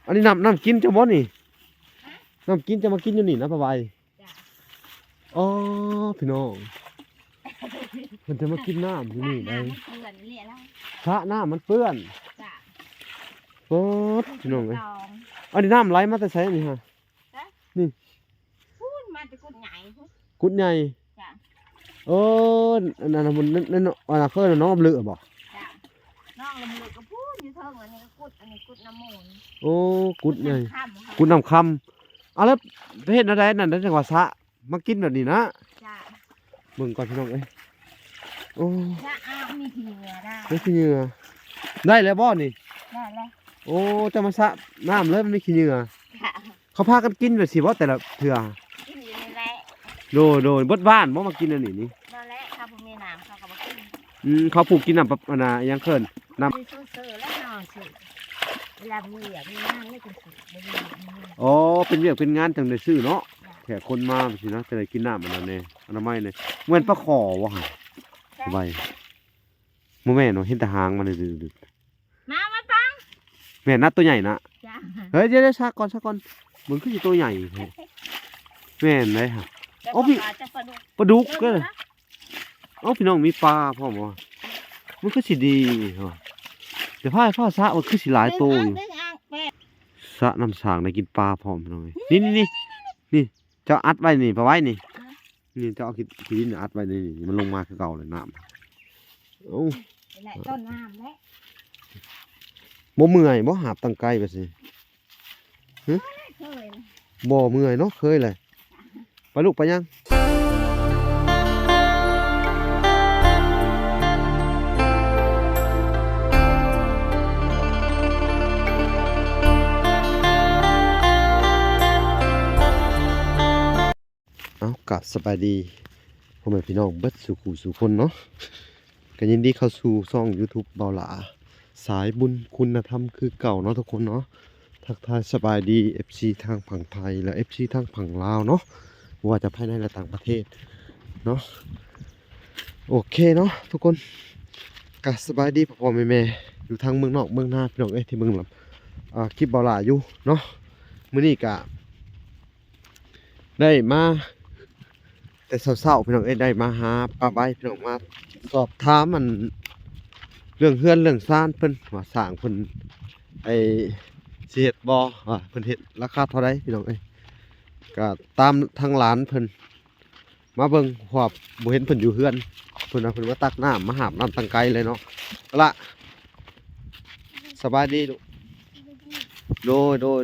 อันนี้น้ำกินจะบ่นี่น้ำกินจะมากินอยู่นี่นะป้าใบอ๋อพี่น้องมันจะมากินน้ำอยู่นี่ได้พระน้ำมันเปื้อนโอ๊ยพี่น้องเลยอันนี้น้ำไหลมาแต่ใช้นี่ฮะนี่พูดมาแต่กุดใหญ่กุดใหญ่เออนั่นมันนั่นอะไรเคยน้องลำเลือบอกน้องลำเลือก็พูดอยู่เท่าอันนี้กุดอันนี้กุดน้ำมูลโอ้กุดใหญ่กุดน้ำคำเอาแล้วเห็นอะไรนั่นได้จังหวะสะมากินแบบนี้นะมึงก่อนพี่น้องเอ้ยโอ้มีขี้เหงื่อได้ไม่ขี้เหงื่อได้แล้วบ่นี่ได้แล้วโอ้จะมาสะน้ำเลยมันไม่ขี้เหงื่อเขาพากันกินแบบสิว่าแต่ละเถื่อกินอยู่ในแหละโดยบดบ้านบ่มากินอันนี้นี่นั่นแหละเขาปลูกมีน้ำเขาก็มากินเขาปลูกกินน้ำปะยังเคินน้ำแล้วนอนสิเวลามีมีงานไม่เป็นสุดอ๋อเป็นเรื่องเป็นงานจังได้ซื้อเนาะแขกคนมาสินะจะได้กินน้ำมันเนี่ยอนามัยเนี่ยเหมือนปลาขอวะฮะใบโมแม่เนาะเห็นแต่หางมันเลยดึกมาฟังแม่นัดตัวใหญ่นะเฮ้ยเดี๋ยวชักก่อนมันคือตัวใหญ่แม่ไหนฮะอ๋อพี่ปลาดุกก็เลยอ๋อพี่น้องมีปลาพ่อบอกมันคือสีดีเดี๋ยวพ่อซะมันคือสีหลายตัวอยู่ซะน้ำสางในกินปลาพร้อมพี่น้องนี่เจ้าอัดไว้นี่ปลาไว้นี่เจ้าเอาขี้ดินอัดไว้นี่มันลงมาคือเก่าเลยน้ำโอ้ต้นน้ำแล้วบ่เมื่อยบ่หาบตั้งไกลไปสิบ่เมื่อยเนาะเคยเลยไปลูกไปยังเอากลับสบายดีพ่อแม่พี่น้องเบิดสู่ขู่สู่คนเนาะกันยินดีเข้าสู่ช่อง YouTube เบาหลาสายบุญคุณธรรมคือเก่าเนาะทุกคนเนาะทักทายสบายดี FC ทางฝั่งไทยและ FC ทางฝั่งลาวเนาะว่าจะภายในและต่างประเทศเนาะโอเคเนาะทุกคนกะสบายดีพ่อแม่อยู่ทางเมืองนอกเมืองนาพี่น้องที่เมืองลำคลิปเบาหลาอยู่เนาะมื้อนี้กะได้มาแต่เศร้าๆพี่น้องได้มาหาป้าใบพี่น้องมาสอบถามมันเรื่องเฮือนเรื่องซ่านเพิ่นว่าสร้างเพิ่นไอ้สิเฮ็ดบ่เพิ่นเฮ็ดราคาเท่าใดพี่น้องก็ตามทางร้านเพิ่นมาเบิ่งเพราะว่าบ่เห็นเพิ่นอยู่เฮือนเพิ่นว่าเพิ่นมาตักน้ำมาหาบน้ำตั้งไกลเลยเนาะละสบายดีลูก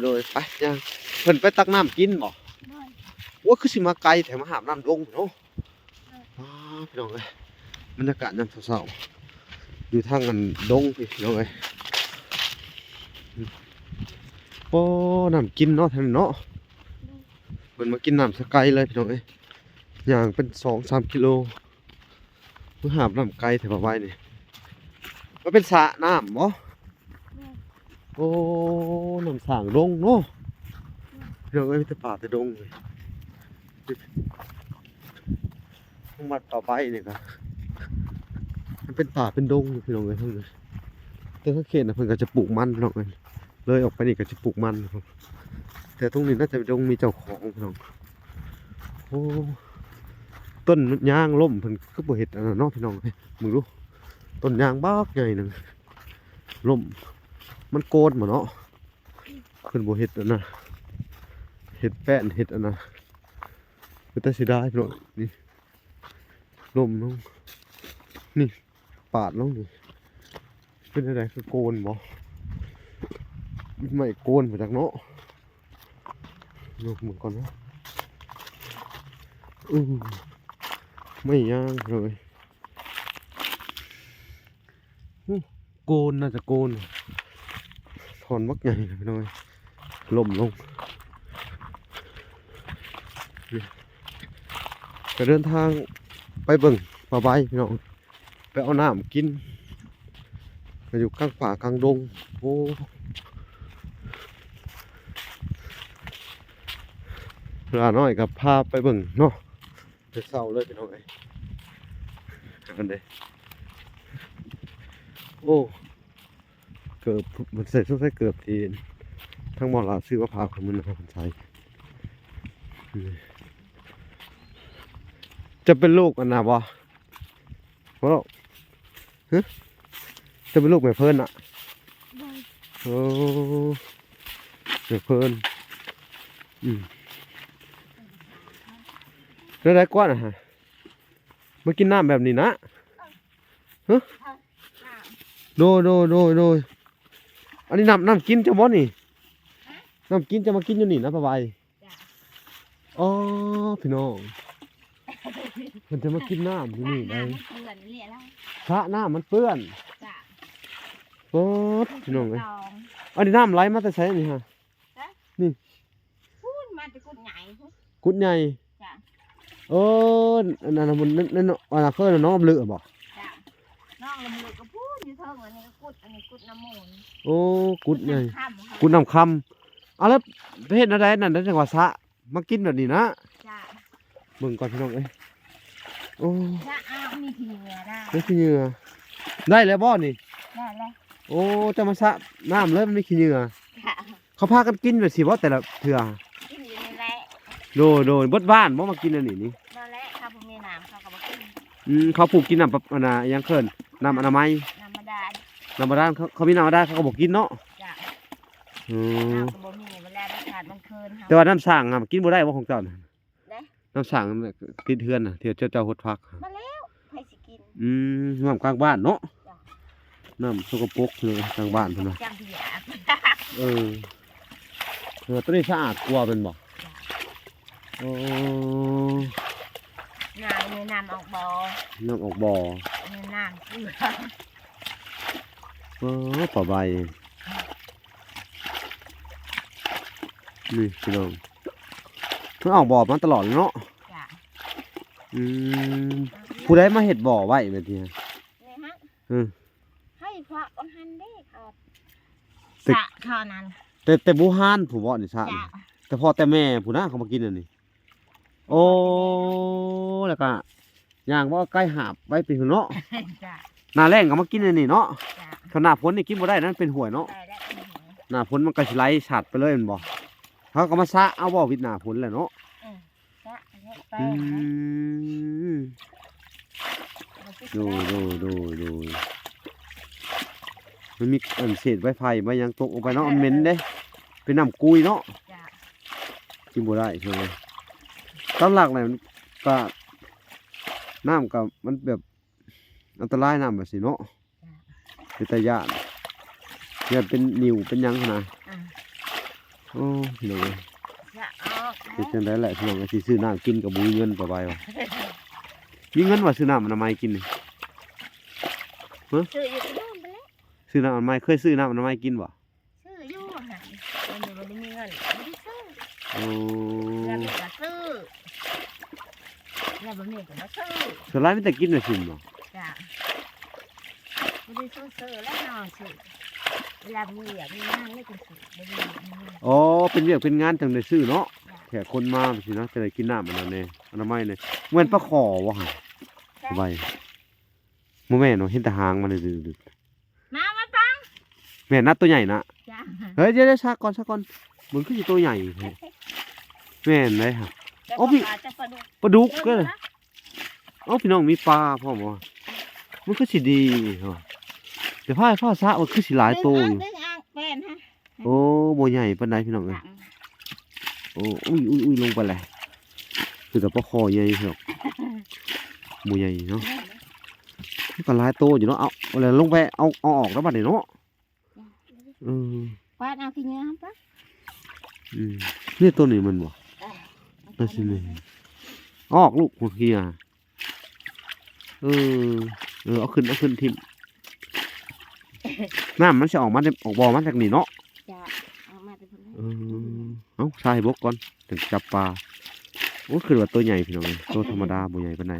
โดยไปยังเพิ่นไปตักน้ำกินบ่ว่าคือสิมาไกลแต่มาหาบน้ำลงเนาะพี่น้องบรรยากาศยามเช้าๆอยู่ทางกันดงพี่น้องโอ้น้ำกินเนาะแถวนี้เนาะมันมากินน้ำสกายเลยพี่น้องอย่างเป็น2-3 กิโลเพื่อหาบน้ำไกลแถวบ้านนี่มันเป็นสระน้ำบ่โอ้น้ำสางดงเนาะพี่น้องมีแต่ป่าแต่ดงเลยมัดต่อไปนี่ครับมันเป็นป่าเป็นดงพี่น้องทั้งนั้นแต่ถ้าเขตนะเพิ่นก็จะปลูกมันพี่น้องเลยออกไปนี่ก็จะปลูกมันแต่ตรงนี้น่าจะดงมีเจ้าของพี่น้องโอ้ต้นยางล่มเพิ่นก็บ่เฮ็ดอันนั้นเนาะพี่น้องมึงดูต้นยางบักใหญ่นึงล่มมันโกนบ่เนาะเพิ่นบ่เฮ็ดอันน่ะเฮ็ดแป้นเฮ็ดอันน่ะคือแต่สิได้พี่น้องนี่ล่มลงนี่ปาดลงนี่เป็นอะไรคือโกนบ่ไม่โกนมาจากเนาะลงเหมือนก่อนนะไม่ย่างเลยโกนน่าจะโกนถอนมักใหญ่ไปหน่อยล่มลงจะเดินทางไปเบิ่งปลาใบพี่น้องไปเอาน้ำกินมาอยู่ข้างป่ากลางดงโอ้เวลาน้อยกับพาไปเบิ่งเนาะไปเศร้าเลยพี่น้องอันเดโอ้เกือบมันใส่ชุดใส่เกือบที ทั้งหมดเราซื้อมะพร้าวของมันนะครับคนใช้จะเป็นลูกอันน่ะบ่เพราะจะเป็นลูกแม่เพิ่นอ่ะโอ้แม่เพิ่นแล้วได้กว่านะฮะมากินน้ำแบบนี้นะฮะโดยอันนี้น้ำกินจะบ่นี่น้ำกินจะมากินอยู่นี่นะป้าใบอ๋อพี่น้องมันจะมากินน้ำอยู่นี่ได้พระน้ำมันเปื้อนโอ้พี่น้องเลยอันนี้น้ำไหลมาแต่ใช้นี่ฮะนี่พูดมาแต่กุดใหญ่โอ้นั่นมันนั่นอันนั้นคือน้องเลือบ่น้องลำลึกก็พูดอยู่เท่าเหมือนนี่ก็กุดอันนี้กุดน้ำมูลโอ้กุดใหญ่กุดน้ำคำเอาแล้วประเภทอะไรนั่นจังหวัดสะมากินแบบนี้นะเบิ่งก่อนพี่น้องเอ้ยโอ้มีขี้เหงื่อได้ไม่ขี้เหงื่อได้แล้วบ่นี่ได้แล้วโอ้จะมาสะน้ำเลยมันไม่ขี้เหงื่อเขาพากันกินแบบสิว่าแต่ละเถื่อกินอยู่ในแหละโดยบดบ้านบ่มากินอันนี้นี่นั่นแหละเขาพวกมีน้ำเขาก็มากินเขาปลูกกินน้ำอันน่ะยังเคินน้ำอนามัยน้ำบาดาลเขามีน้ำบาดาลเขาก็บอกกินเนาะน้ำก็บ่มีเวลาขาดมันเคินแต่ว่าน้ำสั่งอ่ะกินบ่ได้ว่าของเจ้าน้ำสั่งติดเทือนน่ะเที่ยวเจ้าหดพักมาแล้วใครสิกินน้ำกลางบ้านเนาะน้ำสกปรกเลยกลางบ้านเพิ่นน่ะตัวนี้สะอาดกว่าเป็นบ่โอ้น้ำออกบ่อน้ำออกบ่อน้ำเกลือปลาใบนี่พี่น้องมันออกบ่อมาตลอดเลยเนาะผู้ใดมาเห็ดบ่อไว้แบบนี้ให้พระองค์ฮันได้ครับสะข้าวนั้นแต่บูฮานผู้บ่นี่สะแต่พ่อแต่แม่ผู้น่าเขามากินอันนี้โอ้แล้วก็ย่างว่าใกล้หาบไว้เป็นเนาะหน้าแรงก็มากินอันนี้เนาะขนาดฝนนี่กินบ่ได้นั่นเป็นห่วยเนาะหน้าฝนมันก็ไหลฉัดไปเลยมันบ่เขาก็มาซะเอาบ่วิดหน้าฝนแหละเนาะดูมันมีเศษไม้ไผ่มายังตกออกไปเนาะมันเหม็นเด้เป็นน้ำกุยเนาะกินบ่ได้ใช่ไหมตามหลักเลยมันก็น้ำกับมันแบบอันตรายน้ำแบบสิเนาะเป็นตะยานเนี่ยเป็นนิ่วเป็นยังขนาดโอ้พี่น้องเป็นจังได๋แหละพี่น้องสิซื้อน้ำกินกับบุญเงินต่อไปวะมีเงินว่าซื้อน้ำอนามัยกินนี่ซื้ออยู่ที่บ้านไปแล้วซื้อน้ำอนามัยเคยซื้อน้ำอนามัยกินบ่ซื้ออยู่ค่ะวันนี้มีเงินไม่ได้ซื้อโอ้แล้วก็ซื้อแล้วบะหมี่ก็มาซื้อส่วนร้านนี่แต่กินน่ะสิบ่จ้ะไม่ได้ซื้อแล้วนอนซื้อเวลามีงานไม่กินซื้อไม่ได้อ๋อเป็นเวียกเป็นงานจังได้ซื้อเนาะแขกคนมาสิเนาะจะได้กินน้ำอันนั้นแน่อนามัยเนี่ยเหมือนปลาขอวะฮะสบายโมแม่เนาะเห็นแต่หางมันเลยดึกมาปังแม่นัดตัวใหญ่นะเฮ้ยเดี๋ยวชักก่อนมันคือตัวใหญ่แม่เลยฮะโอ้พี่ปลาดุกก็เลยโอ้พี่น้องมีปลาพ่อบอกมันคือสีดีเดี๋ยวพ่อซะมันคือสีหลายตัวอยู่โอ้โบใหญ่ปานใดพี่น้องเลยโอ้อุ้ยลงไปเลยคือแต่ปลาคอใหญ่เหรอโบใหญ่เนาะก็หลายตัวอยู่เนาะเอาอะไรลงไปเอาออกแล้วบัดนี้เนาะวาดเอาขี้เงี้ยปะนี่ตัวนี้มันบ่นั่นสิเนี่ยออกลูกหัวเหี้ยเอาขึ้นทิ่มน้ำมันจะออกมาออกบ่อมาจากนี่เนาะเอาใส่บกก่อนถึงจับปลาโอ้คือว่าตัวใหญ่พี่น้องตัวธรรมดาบ่ใหญ่ปานใด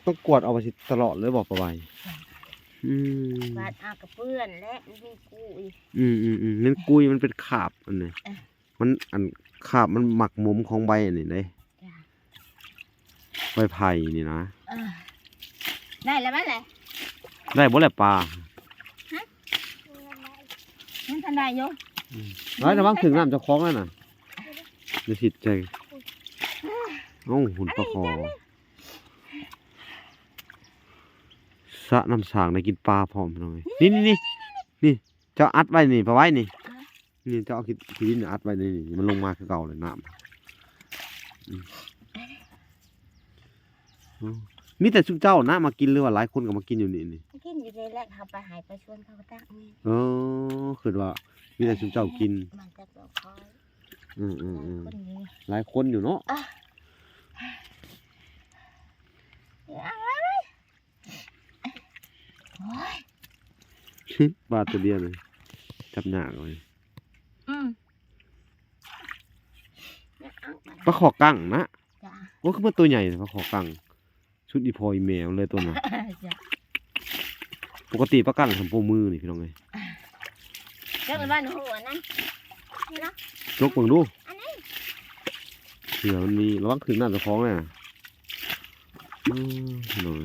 ต้องกวาดเอาไปตลอดเลยบอกประไวบาดอากระเปื้อนและมีกุยนั่นกุยมันเป็นขาบอันนี้มันอันขาบมันหมักหมมของใบอันนี้เลยใบไผ่นี่นะได้แล้วมั้ยเลยได้บ่แหละปลานั่นทันได้อยู่ร้อยระวังถึงน้ำจะคล้องแล้วน่ะจะสิใจหุ่นปลาคอสะน้ำสางได้กินปลาพร้อมเลยนี่เจ้าอัดไว้นี่ปลาไว้นี่เจ้าเอาขี้ดินอัดไว้นี่มันลงมาคือเก่าเลยน้ำมีแต่ชุบเจ้านะมากินหรือว่าหลายคนก็มากินอยู่นี่กินอยู่ในแรกเขาไปหายไปชวนเขาตั้งนี่คือว่ามีแต่ชุบเจ้ากินมันจะเกี่ยวคอยหลายคนอยู่เนาะปลาตัวเดียวเลยจับหน้าเลยปลาขอกังนะว่าคือมันตัวใหญ่ปลาขอกังชุดอีพอยแมวเลยตัวน่ะปกติปลากังทำโปมือนี่พี่น้องเลยเจ้าบ้านหัวนั่นนี่นะยกเบิ่งดูเสือมันมีระวังถึงน้ำจะคล้องเลยนะหน่อย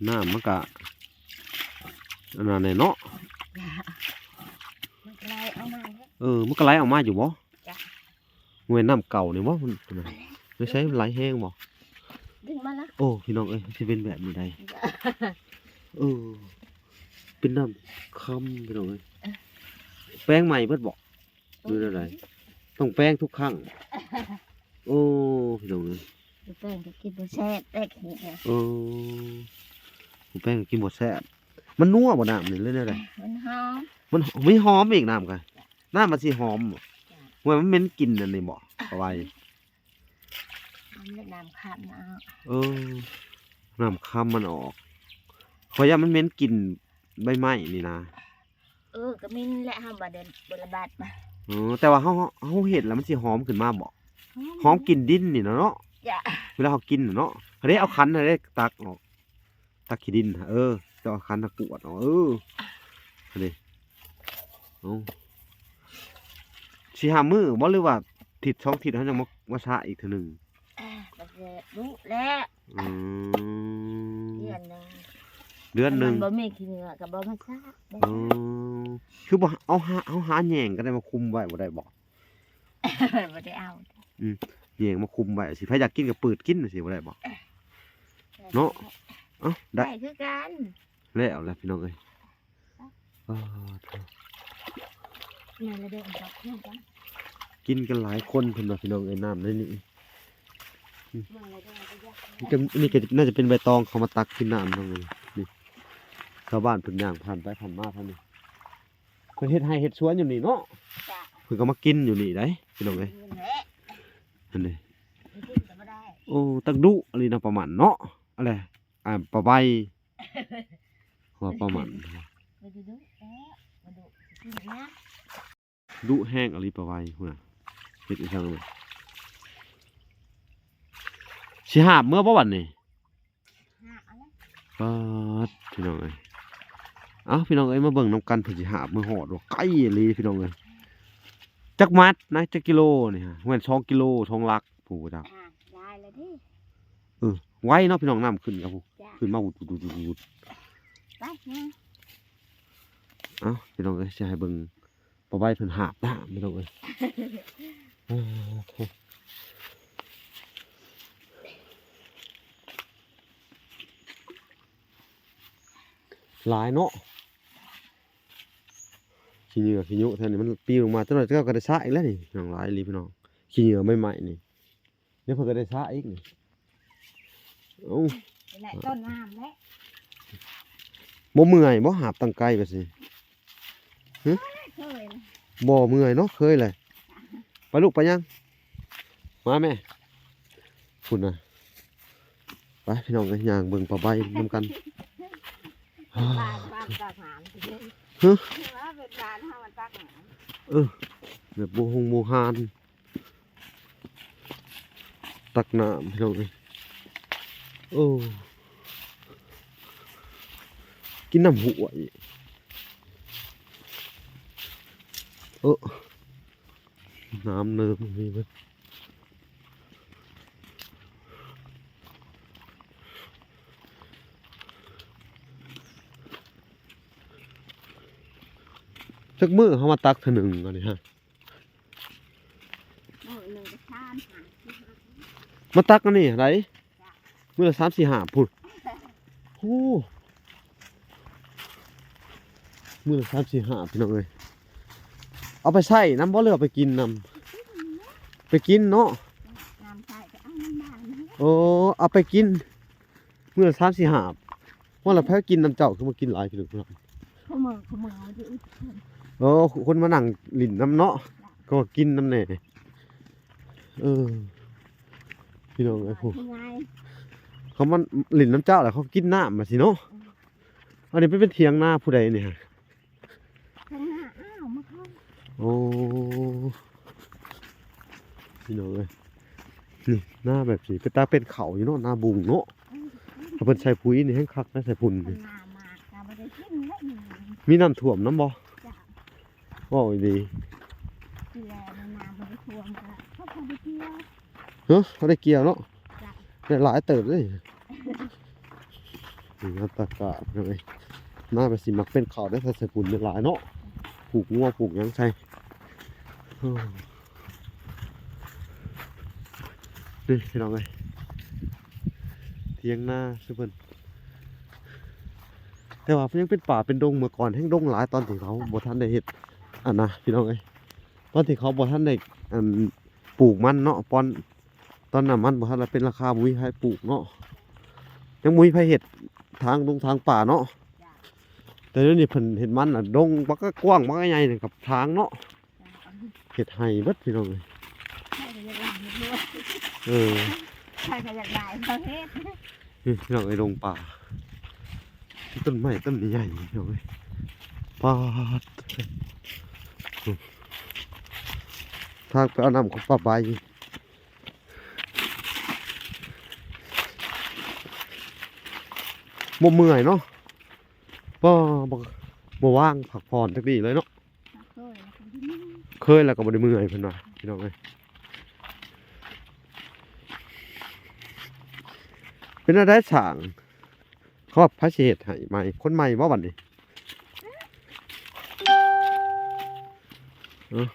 น้ำมันกะอันนั้นเนาะมันไหลออกมามันก็ไหลออกมาอยู่บ่เงินน้ำเก่าเนี่ยบ่มันไม่ใช่ไหลแห้งบ่ดึงมาละโอ้พี่น้องจะเป็นแบบนี้ได้เป็นน้ำคำพี่น้องแป้งใหม่เพิ่นบอกดูอะไรต้องแป้งทุกครั้งโอ้พี่น้องแป้งกินบ่แซ่บได้แค่แป้งกินบ่แซ่บมันนัวบ่น้ำนี่เลยอะไรมันหอมมันไม่หอมอีกน้ำกันน้ำมันสิหอมมันเหม็นกลิ่นอันนี้บ่เอาไว้น้ำข้ามนะน้ำข้ามมันออกขอยามันเหม็นกลิ่นใบไม้นี่นะก็มินแหละห้ามบาเดินบลบาดมาแต่ว่าเขาเห็ดแล้วมันสิหอมขึ้นมาบ่หอมกลิ่นดินนี่เนาะเวลาเขากินเนาะเขาได้เอาคั้นเขาได้ตักออกตักขี้ดินจะเอาคั้นตะกวดเอาดิสิหามือบ่หรือว่าทิศช่องทิศเขาจะมาชะอีกทีหนึ่งรู้แล้วเดือนหนึ่งบ่มีขี้เหงื่อกับบ่มาชะคือบ่เอาหาแหน่งก็ได้มาคุมไว้บ่ได้บ่บ่ได้เอาแหน่งมาคุมไว้สิใครอยากกินก็เปิดกินสิบ่ได้บ่เนาะได้คือกันแล้วพี่น้องเอ้ยกินกันหลายคนเพิ่นว่าพี่น้องเอ้ยน้ำในนี่นี่ก็น่าจะเป็นใบตองเขามาตักกินน้ำทั้งนั้นนี่ชาวบ้านเพิ่นย่างผ่านไปผ่านมาเท่านี้เพิ่นเฮ็ดไร่เฮ็ดสวนอยู่นี่เนาะเพิ่นก็มากินอยู่นี่ได้พี่น้องเอ้ยอันนี้ตักดุอะไรนะประมาณเนาะอะไรปลาใบหัวประมาณดุแห้งอะไรปลาใบหัวเฮ็ดอีกครั้งเลยสิหาบเมื่อประวันนี่พี่น้องเอ้ยพี่น้องเอ้ยมาเบิ่งน้ำกันเพิ่นสิหาบมื้อหอดว่าไกลเลยพี่น้องเอ้ยจักมัดนะจักกิโลนี่ฮะแม่น2กิโล2ลักผู้จ้ะได้แล้วดิไว้เนาะพี่น้องน้ำขึ้นครับผู้ขึ้นมาวุดไปพี่น้องเอ้ยสิให้เบิ่งปลาใบเพิ่นหาบน้ำพี่น้องเอ้ยหลายเนาะขี้เหงื่อขี้ยุแทนนี่มันปีลงมาตลอดก็ได้ซะอีกแล้วนี่อย่างหลายลีพี่น้องขี้เหงื่อใหม่ๆนี่เดี๋ยวเพิ่นก็ได้ซะอีกนี่ต้นน้ำแล้วบ่เมื่อยบ่หาบตั้งไกลไปสิบ่เมื่อยเนาะเคยเลยไปลูกไปยังมาแม่ฝุ่นน่ะไปพี่น้องกันย่างเบิ่งปลาใบนำกัน ฮะ ว่าเป็นร้านเฮามันตักหนา แบบโบฮานตักน้ำพี่น้องเลยโอ้กินน้ำหัวอีกน้ำเนิมมีมั้ยจักมื้อเขามาตักเทื่อหนึงอันนี้ฮะ หนึ่งก็ชามหา มาตักอันนี้ไรมื้อละ3-4-5พุ่นโอ้มื้อละ3-4-5พี่น้องเอ้ยเอาไปใส่น้ำบ่เหลือเอาไปกินน้ำไปกินเนาะ น้ำใส่ก็เอาน้ำบานนี่ โอ้เอาไปกินมื้อละ3-4-5ว่าแล้วแพ้กินน้ำเจ้าคือมากินหลายพี่น้อง ขมือมันจะอึด โอ้คนมานั่งลิ้นน้ำเนาะก็กินน้ำแหน่พี่น้องไอ้พวก ยังไง เขามันลิ้นน้ำเจ้าแหละเขากินน้ำมาสิเนาะอันนี้เป็นเถียงหน้าผู้ใดเนี่ย ข้างหน้าอ้าวมาเข้า โอ้พี่น้องเอ้ยนี่หน้าแบบสีเป็นตาเป็นเขาอยู่เนาะหน้าบุงเนาะเขาเป็นใส่ปุ๋ยนี่ให้คักนะใส่ปุ่น ข้า นี่ งหน้ามากแต่ไม่ได้กินได้ยัง มีน้ำท่วมน้ำบ่ จ้ะ ว่าดี ที่แลในน้ำไม่ได้ท่วมก็เขาพอไปเที่ยว เฮ้ยเขาได้เกี่ยวเนาะ จ้ะ ได้หลายเติบเลยนี่หน้าตากาเลยหน้าแบบสีมักเป็นเขาได้ใส่ปุ่นได้หลายเนาะผูกงัวผูกหยังใส่นี่พี่น้องเอ้ยเทียงหน้าสุพรรณแต่ว่ายังเป็นป่าเป็นดงเมื่อก่อนแห้งดงหลายตอนที่เขาบ่ทันได้เฮ็ดอันนะพี่น้องเอ้ยตอนที่เขาบ่ทันได้ปลูกมันเนาะตอนนั้นมันบ่ทันได้เป็นราคามุ้ยให้ปลูกเนาะยังมุ้ยให้เฮ็ดทางดงทางป่าเนาะแต่เดี๋ยวนี้เพิ่นเฮ็ดมันดงมันก็กว้างมันก็ใหญ่กับทางเนาะเฮ็ดให้เบิดพี่น้องเอ้ย ใช่ก็อยากได้ด้วย ใช่ก็อยากได้ประเภท นี่พี่น้องไอ้ดงป่าต้นไม้ต้นใหญ่พี่น้องเอ้ยป่าทางไปเอาน้ำของป่าใบบ่เมื่อยเนาะบ่ว่างพักผ่อนจักดีเลยเนาะเคยแล้วก็บ่ได้เมื่อยเพิ่นว่าพี่น้องเอ้ยเป็นอะไรสั่งเขาว่าพระเศษให้ใหม่คนใหม่บ่บัดนี้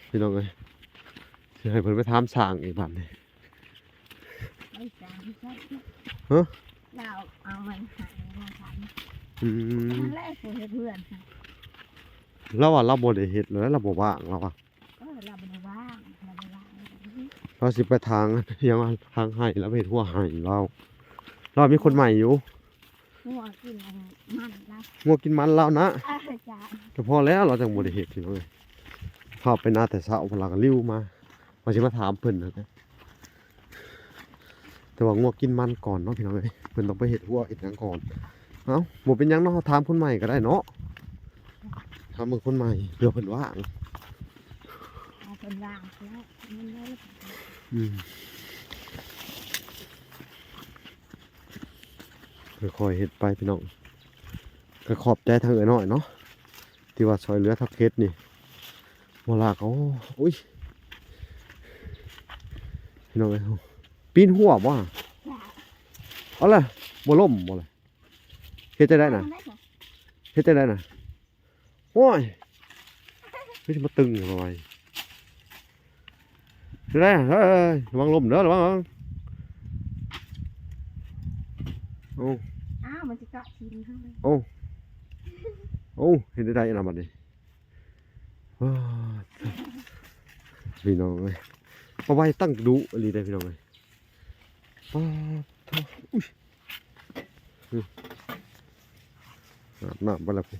พี่น้องเอ้ยสิให้เพิ่นไปถามสั่งอีกบัดนี้ ไม่จ้าไม่ใช่ ฮะ เราเอามันหายมาท อืม ำนั่นแหละเพื่อนค่ะ เราว่าเราบ่ได้เฮ็ดเลยเราบ่ว่างเราว่า ก็เราไม่ได้ว่างเราไม่ว่าง เราสิไปทางยังว่าทางให้แล้วไปเฮ็ดหัวให้เรามีคนใหม่อยู่ หัวกินมันนะ งัวกินมันเรานะ จ้า แต่พอแล้วเราจังบ่ได้เฮ็ดพี่น้องเอ้ยพาไปนาแต่เช้าพนลังลิ้วมาสิมาถามเพิ่นนะแต่ว่างัวกินมันก่อนเนาะพี่น้องเอ้ยเพิ่นต้องไปเฮ็ดหัวเฮ็ดหยังก่อนเอ้าบ่เป็นหยังเนาะถามคนใหม่ก็ได้เนาะถามเบิ่งคนใหม่เผื่อเพิ่นว่าง เอาเป็นว่างแล้วมันได้ ค่อยๆเฮ็ดไปพี่น้องก็ขอบใจทางเอ๋ยน้อยเนาะที่ว่าซอยเหลือทักเคสนี่บ่ลากเขาอุ้ยพี่น้องเอ้ยปีนหัวบ่เอาล่ะบ่ล่มบ่ล่ะเฮ็ดจังได๋น่ะเฮ็ดจังได๋น่ะโอ้ยไม่สิมาตึงเอาไว้เฮ็ดได้เฮ้ยระวังล้มเด้อระวังโอ้ อ้าวมันจะเกาะชิ้นข้างใน โอ้เห็นได้นะบัดนี้ว้าวพี่น้องเอ้ยเอาไว้ตั้งดูอะไรได้พี่น้องเอ้ยว้าวท้ออุ้ยอาบน้ำไปแล้วพี่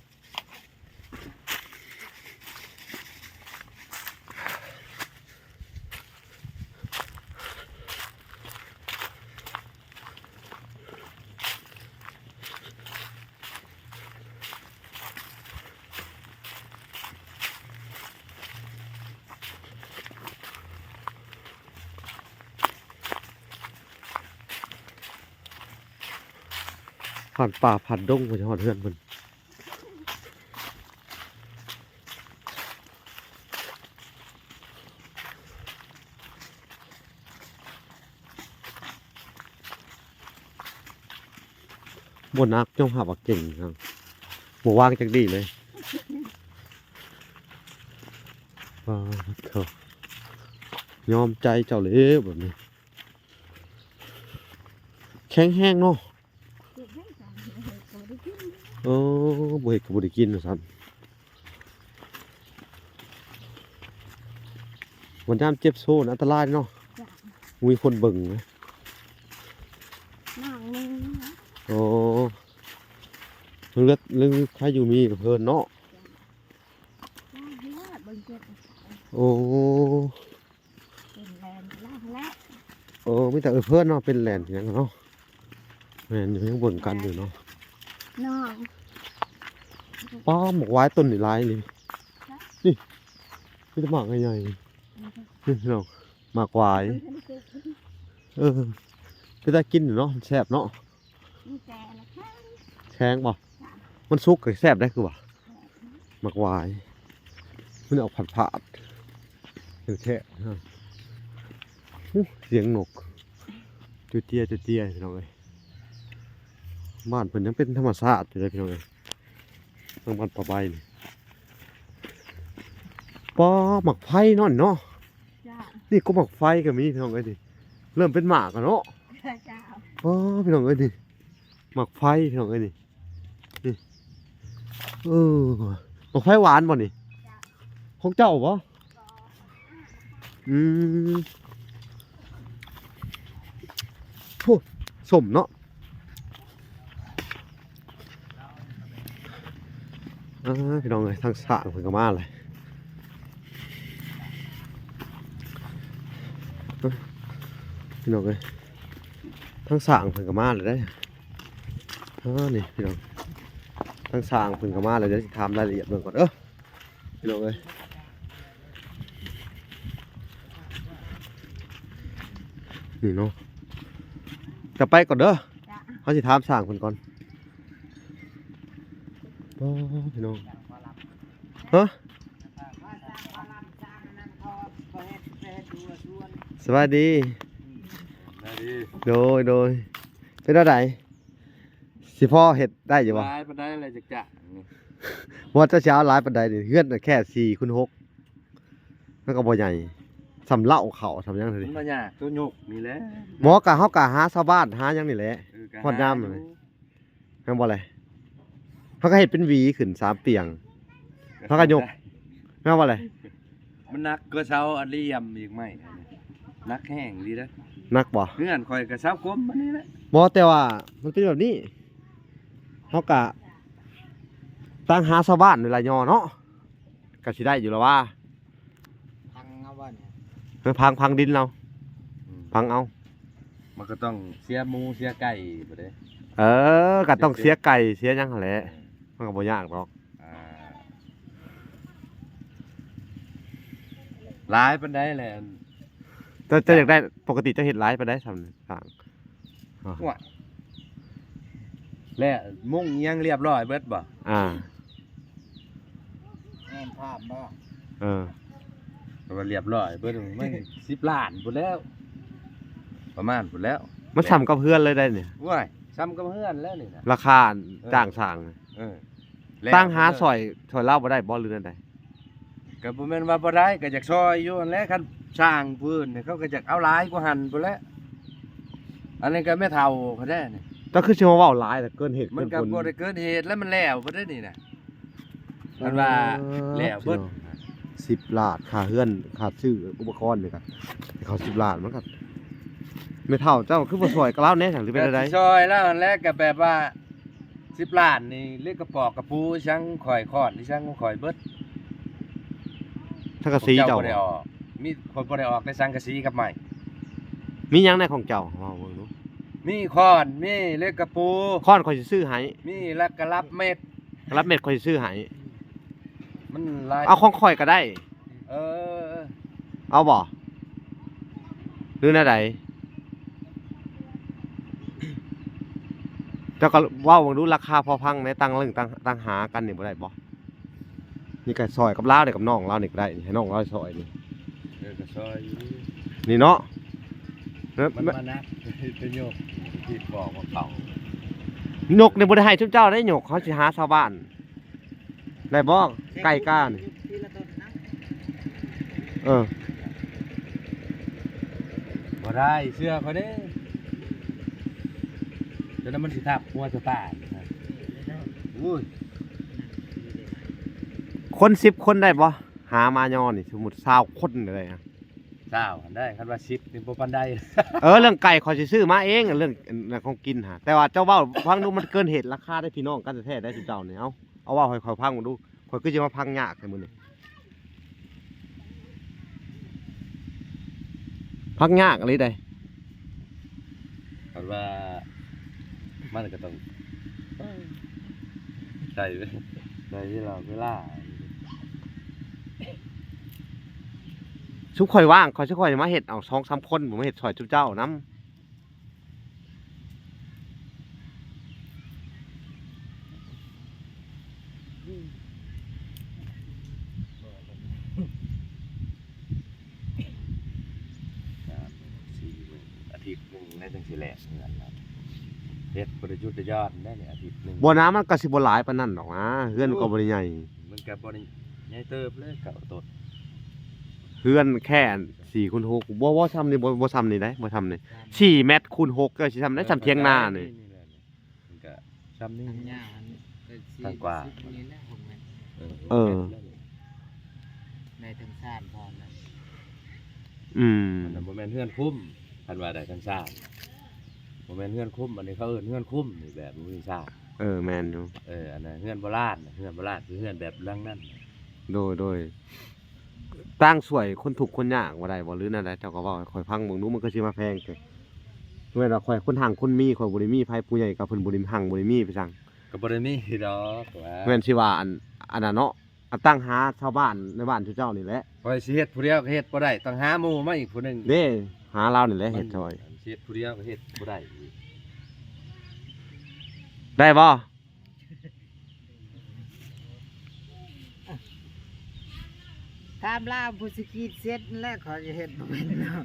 ผ่านป่าผ่านดงไปหอดเฮือนเพิ่นบ่นักจ้องหาว่าเก่งครับบ่ว่างจักดีเลยว้าวเถอะยอมใจเจ้าเลยแบบนี้แข็งแห้งเนาะ เก็บไว้ก่อนเดี๋ยวเขาได้กิน บ่เฮ็ดก็บ่ได้กินว่าซั่นวันยามเจ็บโซ่อันตรายเนาะ จ้ะ มีคนเบิ่งนะ น้องนึงนะ โอ้เรื่องใครอยู่มีกับเพิ่นเนาะ ล่างแล้วเบิ่งเจ็บ โอ้ เป็นแลนล่างแล้ว มีแต่เพิ่นเนาะเป็นแหลนหยังเนาะแม่นอยู่ยังเบิ่งกันอยู่เนาะ น้อง ป้าหมกไว้ต้นนี่หลายเลยนี่มีแต่หมากใหญ่ๆนี่พี่น้องหมากหวายเป็นตากินอยู่เนาะแซ่บเนาะ มีแต่ละค่ะ แข็งบ่มันสุกก็แซ่บได้คือบ่หมากหวายมันออกผัดๆแท้ๆฮะเสียงนกจุเตี้ยพี่น้องเอ้ยบ้านเพิ่นยังเป็นธรรมชาติอยู่เลยพี่น้องเอ้ยทางบ้านป่าใบนี่ป้าหมักไฟเนาะนี่เนาะ จ้า นี่ก็หมักไฟก็มีพี่น้องเอ้ยดิเริ่มเป็นหมากแล้วเนาะ จ้า อ๋อพี่น้องเอ้ยดิหมักไฟพี่น้องเอ้ยนี่นี่หมักไฟหวานบ่นี่ของเจ้าบ่อืมโอ้สมเนาะพี่น้องเอ้ยทางสร้างเพิ่นก็มาเลยพี่น้องเอ้ยทางสร้างเพิ่นก็มาเลยได้นี่พี่น้องทางสร้างเพิ่นก็มาเลยเดี๋ยวสิถามรายละเอียดเบิ่งก่อนพี่น้องเอ้ยนี่เนาะจะไปก่อนเด้อ จ้า เขาสิถามสร้างเพิ่นก่อนพี่น้องฮะสวัสดีโดยเป็นอะไรสิพ่อเฮ็ดได้อยู่บ่ ร้ายปานใดอะไรจักจะนี่ ว่าจะเช้าหลายปานใดนี่เฮือนน่ะแค่4 คูณ 6มันก็บ่ใหญ่สำเล่าเขาทำหยัง มั ดิ นบ่ยากตัวโยกนี่แหละ หมอกะเฮากะหาชาวบ้านหาหยังนี่แหละ ก็ ฮอดยาม ห เลย แม่นบ่เลยเฮาก็เฮ็ดเป็นหวีขึ้น3เปียง เขาก็ยก แม่นบ่เลย มันหนักก็เช้าอันเลี่ยมอีกไหมหนักแห้งดีนะ นักบ่ เงื่อนคอยกับเช้ากลมอันนี้แหละ บ่แต่ว่ามันเป็นแบบนี้เฮากะตั้งหาชาวบ้านนี่ล่ะย่อเนาะก็สิได้อยู่แล้วว่า พังเอาบ่เนี่ย พังดินเราพังเอา มันก็ต้องเสียหมูเสียไก่บ่ได้ ก็ต้องเสียไก่เสียหยังหั่นแหละมันก็บ่ยากหรอก อ่าหลายปานใดแหละ จะอยากได้ปกติจะเฮ็ดหลายปานใดสำสั่ง ว่าแล้วมุ่งอิหยังเรียบร้อยเบิดบ่ แม่นภาพบ่ เออ ก็เรียบร้อยเบิดมัน10 ล้านพุ่นแล้ว ประมาณพุ่นแล้ว มันซ้ำกับเพื่อนเลยได้เนี่ย ว้ายซ้ำกับเพื่อนแล้วนี่นะ ราคาจ้างสร้าง เออ ตั้งหาซอยเล่าบ่ได้บ่หรือนั่นใด ก็บ่แม่นว่าบ่ได้ก็อยากซอยอยู่นั่นแหละคันสร้างพื้นนี่เขาก็อยากเอาหลายกว่าหันพุ่นแหล้วอันนี้ก็ไม่เท่าเขาได้นี่ ก็คือสิมาเว้าหลายแต่เกินเหตุ มัน เกิ ก็ นผล บ่ได้เกินเหตุแล้วมันแล้วบ่ได้นี่น่ะมันว่าแล้วเบิด 10 ล้านค่าเฮือนค่าซื้ออุปกรณ์นี่ก็เขา10 ล้านมันก็ไม่เท่าเจ้าคือบ่ซอยกับเราแน่จังหรือเป็นอะไร ซอยแล้วอันแรกก็แบบว่า10 ล้านนี่เรียกกระปอกกระปูชังข่อยคอดที่ชังข่อยเบิด สังกะสีเจ้า บ่ได้ออกมีคนบ่ได้ออกแต่สังกะสีกับไม้ มีหยังในของเจ้าเว้าเบิ่งดู มีคอนมีเล็กกระปู ค้อนข่อยสิซื้อให้ มีลักกระลับเม็ด รับเม็ดข่อยสิซื้อให้ มันหลาย เอาของข่อยก็ได้ เออ เอาบ่หรือแนวใด เจ้าก็เว้าดูราคาพอพังในตั้งเรื่องตั้งหากันนี่บ่ได้บ่นี่ก็ซอยกับลาวได้กับน้องลาวนี่ก็ได้ให้น้องลาวซอยนี่ ก็ซอยอยู่ นี่เนาะ มันมานักเป็นโยกที่บอกว่าเขา หยกในบ่ได้ให้ชุบเจ้าได้หยกเขาสิหาชาวบ้านได้บ่ไก่ก้านี่ ทีละต้นนะ เออ บ่ได้เสื้อเขาเด้จนนั้นมันสิทับหัวจะตายอุ้ย คน10คนได้บ่หามายอนี่สมมุติ20คนได้ฮะ เจ้าหันได้คันว่า10นี่บ่ปานใด เรื่องไก่ขอยสิซื้อมาเองเรื่องของกินหาแต่ว่าเจ้าเว้าฟังดูมันเกินเหตุราคาได้พี่น้องกันแท้ๆได้สิเจ้านี่เอาเว้าให้ข่อยฟังดูข่อยคือสิมาพังยากให้มื้อนี้พังยากอะไรได้ คันว่ามันก็ต้องใช่ที่เราเวลา ชุบข่อยว่างข่อยสิข่อยมาเฮ็ดเอา2-3คนผมมาเฮ็ดซอยชุบเจ้านำอาทิตย์หนึงได้จังสิแหละเงินนะเฮ็ดบ่ได้หยุดได้ยอดได้เนี่ยอาทิตย์หนึง บ่น้ำมันก็สิบ่หลายปานนั้นดอกนะเฮือนก็บ่ได้ใหญ่ มันก็บ่ได้ใหญ่เติบเลยเก่าตด เฮือนแค่4คูณ6บ่ซ้ำนี่บ่ซ้ำนี่ได้บ่ซ้ำนี่4เมตรคูณ6ก็สิซ้ำได้ซ้ำเถียงนานี่ มันก็ซ้ำนี่ ทางยาวนี่ก็สี่ ทางกว่า สิบนี่แหละผมว่า เออ ในทางซ่านพร้อมนะ อืม มันบ่แม่นเฮือนคุ้มคันว่าได้ทั้งซ่านบ่แม่นเฮือนคุ้มอันนี้เขาเอิ้นเฮือนคุ้มนี่แบบบ่มีซ่าน แม่นอยู่ อันนั้นเฮือนโบราณเฮือนโบราณคือเฮือนแบบหลังนั้น โดยตั้งสวยคนถูกข์คนยากบ่ได้บ่หรือนั่นแหละเจ้าก็เว้าให้ข่อยฟังเบิ่งดูมันก็สิมาแพงแท้แม่นว่าข่อยคนห่างคนมีข่อยบ่ได้มีไผผู้ใหญ่กับเพิ่นบ่ได้ห่างบ่ได้มีไปสั่ง ก็บ่ได้มีดอกว่า แม่นสิว่าอันนั้นเนาะอันตั้งหาชาวบ้านในบ้านเจ้านี่แหละ คอยสิเฮ็ดผู้เดียวก็เฮ็ดบ่ได้ต้องหาหมู่มาอีกผู้หนึง เด้หาเรานี่แหละเฮ็ดซอย สิเฮ็ดผู้เดียวก็เฮ็ดบ่ได้อีก ได้บ่ ตามล่าผู้สิขีดเสร็จแล้วเขาจะเฮ็ดบ่เป็นเนาะ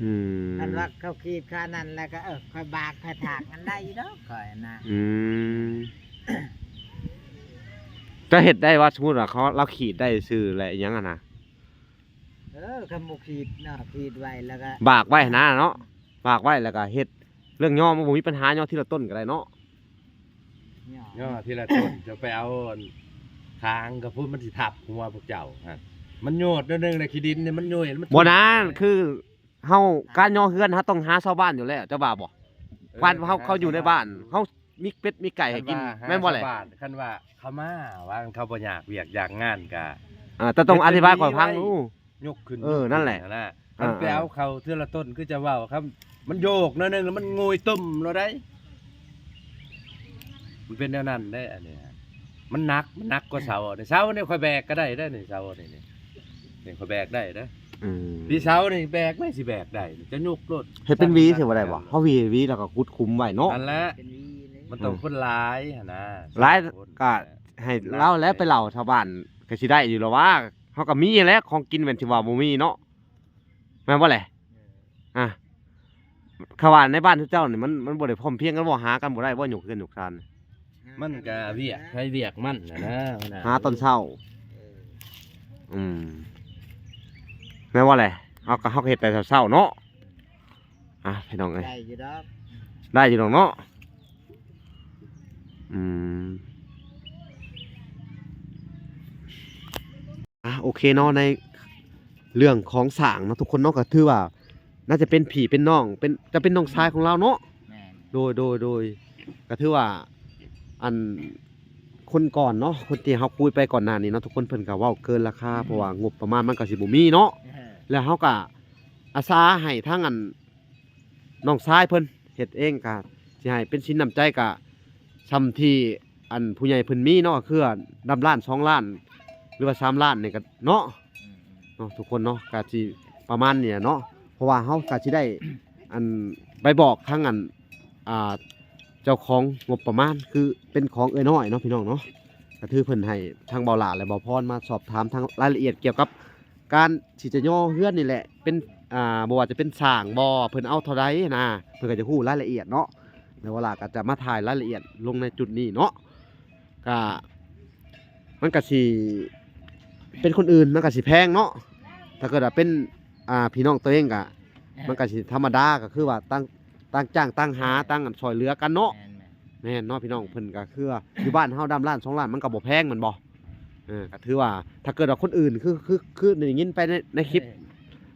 อืม อันว่าเขาขีดค่านั้นแล้วก็ค่อยบากค่อยถากกันได้อยู่ดอกค่อยนะ อืมจะเฮ็ดได้ว่าสมมุติว่าเราขีดได้ซื่อและอิหยังอะนะ คำบ่ขีดเนาะขีดไว้แล้วก็ บากไว้นะเนาะบากไว้แล้วก็เฮ็ดเรื่องย่อมันบ่มีปัญหาย่อทีละต้นก็ได้เนาะ ย่อทีละต้นจะไปเอาอันทางก็พูดมันสิทับหัวพวกเจ้าฮะมันโยดนิดนึงเลยขี้ดินเนี่ยมันโยดมัน บ่นะคือเฮาการย่อเฮือนเฮาต้องหาชาวบ้านอยู่แล้วเจ้าบ่าบ่บ้านเขาอยู่ในบ้านเฮามีเป็ดมีไก่ให้กินแม่นบ่แหละ คันว่าเขามาว่าเขาบ่อยากเวียกอยากงานกะ แต่ต้องอธิบายข่อยฟังดู ยกขึ้น นั่นแหละ มันไปเอาเขาเทื่อละต้นคือจะเว้าครับ มันโยกนิดนึงแล้วมันงวยตุ่มแล้วได้มันเป็นแนวนั้นได้อันเนี้ยมันหนักกว่าเสาเนี่ยเสาเนี่ยค่อยแบกก็ได้ได้นี่เสานี่ค่อยแบกได้นะ พี่เสานี่แบกไม่สิแบกได้จะยกรถ เฮ็ดเป็นหวีสิบ่ได้บ่เฮาหวีแล้วก็กุดคุมไว้เนาะ อันละ เป็นวีเลย มันต้องคนหลายหั่นนะ หลายก็ให้เล่าแล้วไปเล่าชาวบ้านก็สิได้อยู่แล้วว่าเฮาก็มีแหล้วของกินแม่นสิว่าบ่มีเนาะแม่นบ่แหละเขาว่าในบ้านทุกเจ้านี่มันบ่ได้พร้อมเพรียงกันบ่หากันบ่ได้บ่หยกเฮือนหยกทาน มันก็เวียกให้เวียกมันนะ หาตอนเช้าแม่นว่าแหละเฮาก็เฮ็ดแต่เช้าๆเนาะพี่น้องเอ้ย ได้อยู่ดอก ได้อยู่ดอกเนาะโอเคเนาะในเรื่องของสร้างเนาะทุกคนเนาะก็ถือว่าน่าจะเป็นผีเป็นน้องจะเป็นน้องชายของเราเนาะ แม่น โดยก็ถือว่าอันคนก่อนเนาะคนที่เฮาคุยไปก่อนหน้านี้เนาะทุกคนเพิ่นก็เว้าเกินราคาเพราะว่างบประมาณมันก็สิบ่มีเนาะแล้วเฮาก็อาสาให้ทางอันน้องชายเพิ่นเฮ็ดเองก็สิให้เป็นสินน้ำใจก็ซ้ำที่อันผู้ใหญ่เพิ่นมีเนาะคือ1ล้าน2ล้านหรือว่า3ล้านนี่ก็เนาะทุกคนเนาะก็สิประมาณนี้เนาะเพราะว่าเฮาก็สิได้อันไปบอกทางอัน เจ้าของงบประมาณคือเป็นของเอ้ยน้อยเนาะพี่น้องเนาะก็ถือเพิ่นให้ทางเบาหลาและเบาพรมาสอบถามทางรายละเอียดเกี่ยวกับการที่จะย่อเฮือนนี่แหละเป็นบ่ว่าจะเป็นสร้างบ่เพิ่นเอาเท่าใดนะเพิ่นก็จะฮู้รายละเอียดเนาะแล้วเวลาก็จะมาถ่ายรายละเอียดลงในจุดนี้เนาะก็มันก็สิเป็นคนอื่นมันก็สิแพงเนาะถ้าเกิดว่าเป็นพี่น้องตัวเองก็มันก็สิธรรมดาก็คือว่าตั้งจ้างตั้งหาตั้งช่วยเหลือกันเนาะแม่นเนาะพี่น้องเพิ่นก็คือว่าอยู่บ้านเฮาดำล้าน2ล้านมันก็บ่แพงแมันบ่ก็ถือว่าถ้าเกิดว่าคนอื่นคือได้ยินไปในคลิป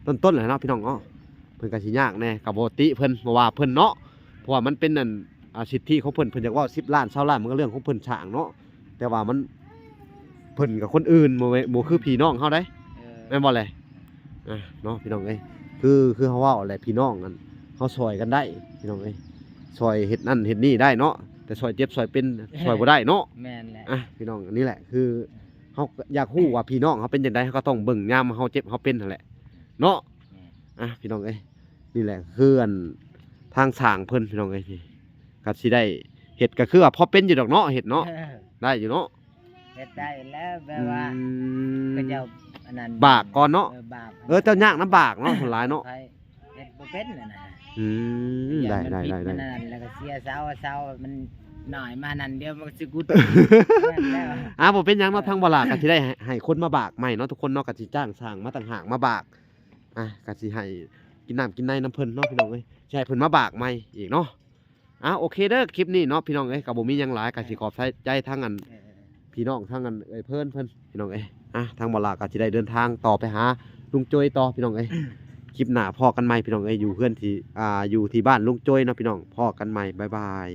ต้นๆแหละเนาะพี่น้องเนาะเพิ่นก็สิยากแน่ก็บ่ติเพิ่นบ่ว่าเพิ่นเนาะเพราะว่ามันเป็นนั่นสิทธิของเพิ่นอยากว่า10ล้าน20ล้านมันก็เรื่องของเพิ่นสร้างเนาะแต่ว่ามันเพิ่นกับคนอื่นบ่คือพี่น้องเฮาได้แม่นบ่แหละเนาะพี่น้องเอ้ยคือเฮาเว้าแหละพี่น้องนั่นเฮาช่วยกันได้พี่น้องเอ้ยช่วยเฮ็ดนั่นเฮ็ดนี่ได้เนาะแต่ช่วยเจ็บช่วยเป็นช่วยบ่ได้เนาะ แม่นแหละ พี่น้องอันนี้แหละคือเฮาอยากฮู้ว่าพี่น้องเฮาเป็นจังได๋เฮาก็ต้องเบิ่งยามเฮาเจ็บเฮาเป็นนั่นแหละเนาะพี่น้องเอ้ยนี่แหละคืออันทางสร้างเพิ่นพี่น้องเอ้ยนี่ก็สิได้เฮ็ดก็คือว่าพอเป็นอยู่ดอกเนาะเฮ็ดเนาะได้อยู่เนาะ เฮ็ดได้แล้วแบบว่าก็จะอันนั้น บากก่อนเนาะ บาก เจ้ายากลำบากเนาะคนหลายเนาะ เฮ็ดบ่เป็นน่ะนะ ได้ มันผินั่นแล้วก็เสียเสามันหน่อยมานั่นเดียวมันสิกุดแล้ว บ่เป็นหยังเนาะทางบ่ล่ะก็สิได้ให้คนมาบากใหม่เนาะทุกคนเนาะก็สิจ้างสร้างมาต่างหากมาบากก็สิให้กินน้ำกินในน้ำเพิ่นเนาะพี่น้องเอ้ยสิให้เพิ่นมาบากใหม่อีกเนาะโอเคเด้อคลิปนี้เนาะพี่น้องเอ้ยก็บ่มีหยังหลายก็สิขอบใจทางอันพี่น้องทางอันเพิ่นพี่น้องเอ้ยทางบ่ล่ะก็สิได้เดินทางต่อไปหาลุงโจยต่อพี่น้องเอ้ยคลิปหน้าพอกันใหม่พี่น้องเอ้ยอยู่เพื่อนที่อยู่ที่บ้านลุงโจยเนาะพี่น้องพอกันใหม่บ๊ายบาย